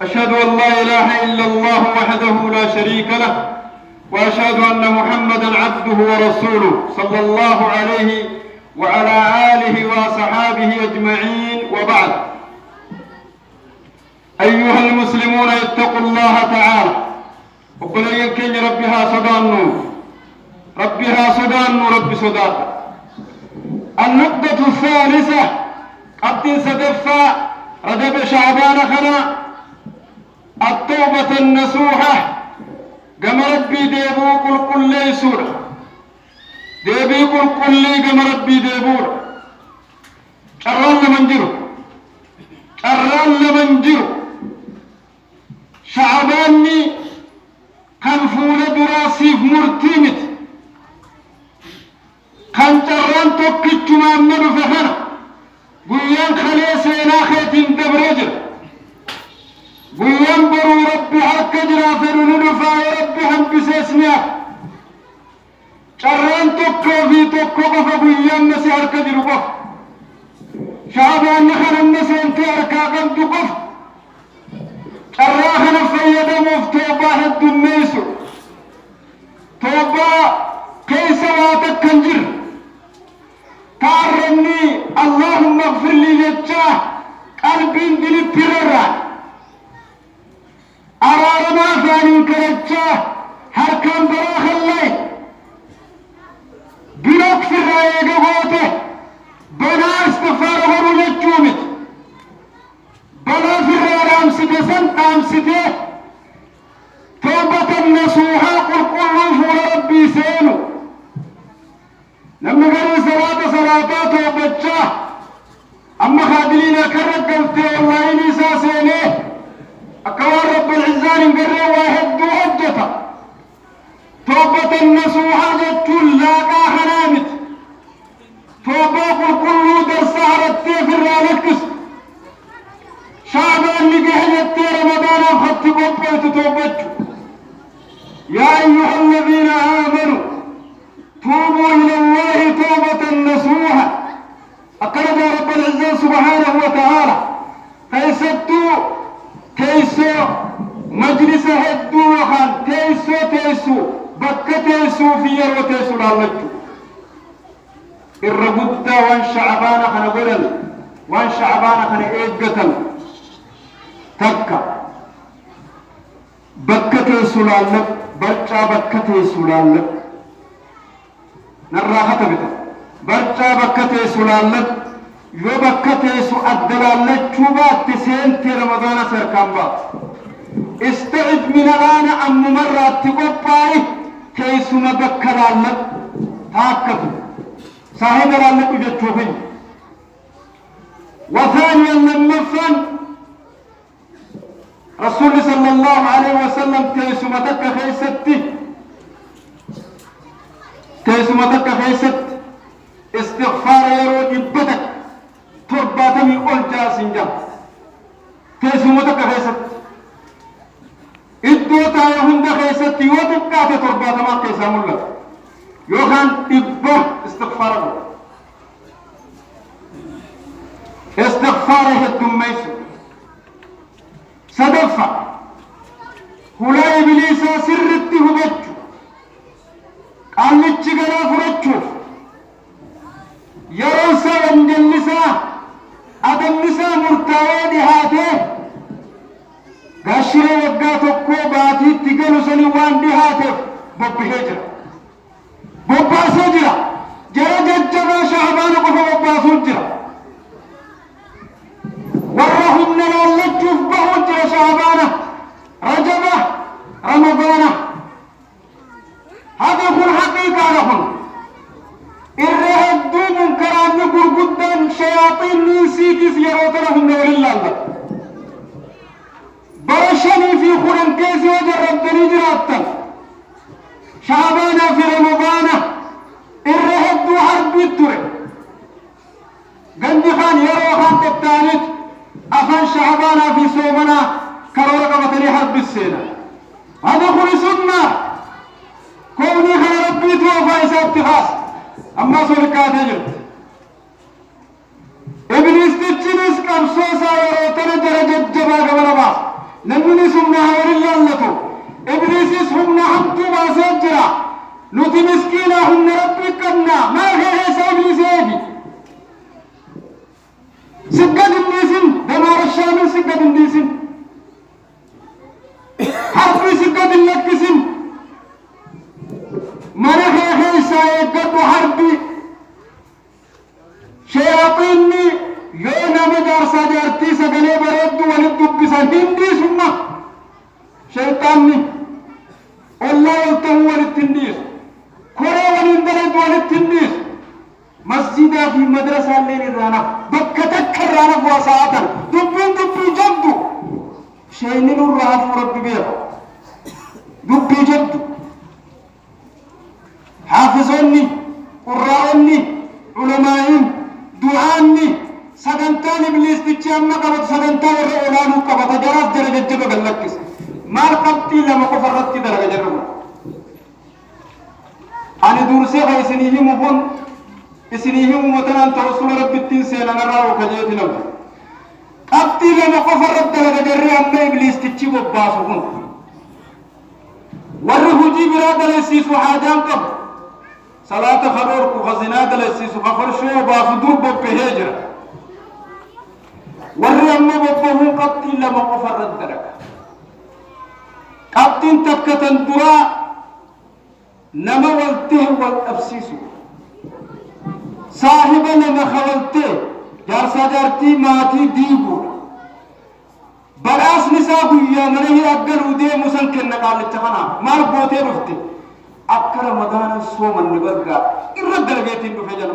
أشهد أن لا إله إلا الله وحده لا شريك له وأشهد أن محمدًا عبده ورسوله صلى الله عليه وعلى آله وصحابه أجمعين، وبعد. أيها المسلمون اتقوا الله تعالى وقل يمكن ربها صدان رب صداقة. النقطة الثالثة قد سدفا رجب شعبان خنا التوبة النصوحة قم ربي ديبو قل لي سورة ديبي قل لي قم ربي ديبور قران لمنجرو شعباني كان فول دراسي في مرتيمت كان قران توكيت محمد فهنا قيان خليسينا خيتين دبرجر قيان برو ربي حق جرافر ندفع ربي هم بسيسنيا قران توكو في توكو قفا قيان نسي حرك جرو قف شعبان نخل النسي انتي حركا قمت قف قراخنا فيدا مفتوبة الدنيسو توبة كيس واتك كنجر تعرني اللهم اغفر لي جتاه قلبي اندلي بررا أرارنا فاني كرجاه هركان براخ الله بلوك في الرأي قبوته بنا استغفار غرو جتومت بنا في الرأي أمسته توبة النصوحة قل فور ربي سينو لما قالوا صلاة توبتشاه أما خادلين كرد قلت والله نسا سينيه أكوان رب العزان قرر واحد دو حجته توبة النصوحة جتول لاقا خنامت توبة قل كل درس عرضتي في الرالكس شعبان لقهجتي رمضان أخذت قبة توبتشو. يا أيها الذين آمنوا توبوا إلى الله توبة نصوحا. أقرب رب العزة سبحانه وتعالى تيسو مجلس هدو وخان تيسو بكة تيسو فيا وتيسو لالجو الربطة وان شعبان خنا قلل وان شعبان خنا إيقتل تكا بكة تيسو لالج برجا بكة تيسو لالج نراحة بتا برجا بكة تيسو لالج يو بكة تيسو أدلالج شوبات تسين تي رمضان سركامبات استعد من الآن أم مرات تقبعي تيسو مبكة لالج تاكتو صاحب لالج وجدتوهن. وثانيا للنفن رسول صلى الله عليه وسلم تيسو متك خيست استغفار يرو إبتك ترباتمي أول جاسنجا تيسو متك خيست إدوتا يهند خيست يوتكات ترباتما كيسام الله يوخان إبه استغفاره الدميسو صدفة هلا إبليسا سرتي هبتشو قال لتشغلا فرتشوف يروسا وانجلسا أدمسا مرتواني هاته قاشري وقاتوكو باتي تقلو سنوان دي هاته بباسو جرا جرا ججبا شعبان قفا بباسو جرا ورهم نلالجوف بهو جرا شعبانه رجبه رمضانه هذا هو الحقيقة لهم الرهد منكر أن نقول قدام شياطين نسيتي سيروتنهم نور الله برشني في خلن كيسي وجربتني جراتا شعبانا في رمضان الرهد حرب الترك قندي خان يرو خان تبتانت أفن شعبانا في صومنا كرورك بطني حرب السنة هذا هو سنة كوني خير ربي توفى إسابتي خاص أما سلكات جرت إبليس تجنس كم سوسا يروتنا درجة جبا قبل باس نوتي مسكينة هم ربي كنا ما هي سايبلي سيدي سجد النيسن دمار الشامل سجد النيسن حرفي سجد اللكسن مرحي هي سايقد حربي شياطيني يونا مجار ساجارتي سجلي برد ولدب بسان هندي سنة شيطاني والله يلتهو وللتنديس كورا ولندلد وللتنديس مسجدا في مدرسة الليل الرانا بكتك الرانا فواساتا دبين جدو شينين الرهف رب بيها دبي جدو حافظوني قرآني علمائين دعاني سجنتان إبليس تجمع قبض سجنتان الرؤلان قبض جراس درجة جبه باللكس مال قبطي لما كفرت درجة جرمه أنا دورسي غيسنيه مبون إسنيه ممتنا توصل رب التين سينا نراه كجيت لهم قبطي لما كفرت درجة جرمه أما إبليس تجيب باسهون والرهجي براد لسيسو حاجان قبل صلاة خبر وخزنات لسيسو خفرشو باسدور ببهجر والرم ببهون قبطي لما كفرت درجة قبطين تكتن درا نما والته والأبسيسو صاحب لما خولته جارسا جارتي ماتي ديبو براس نسابو يا منه أقل ودي مسنكن نقال التخنا مال بوتي رفتي أكل رمضان الصوم النبرقا إرد درجتين بفجر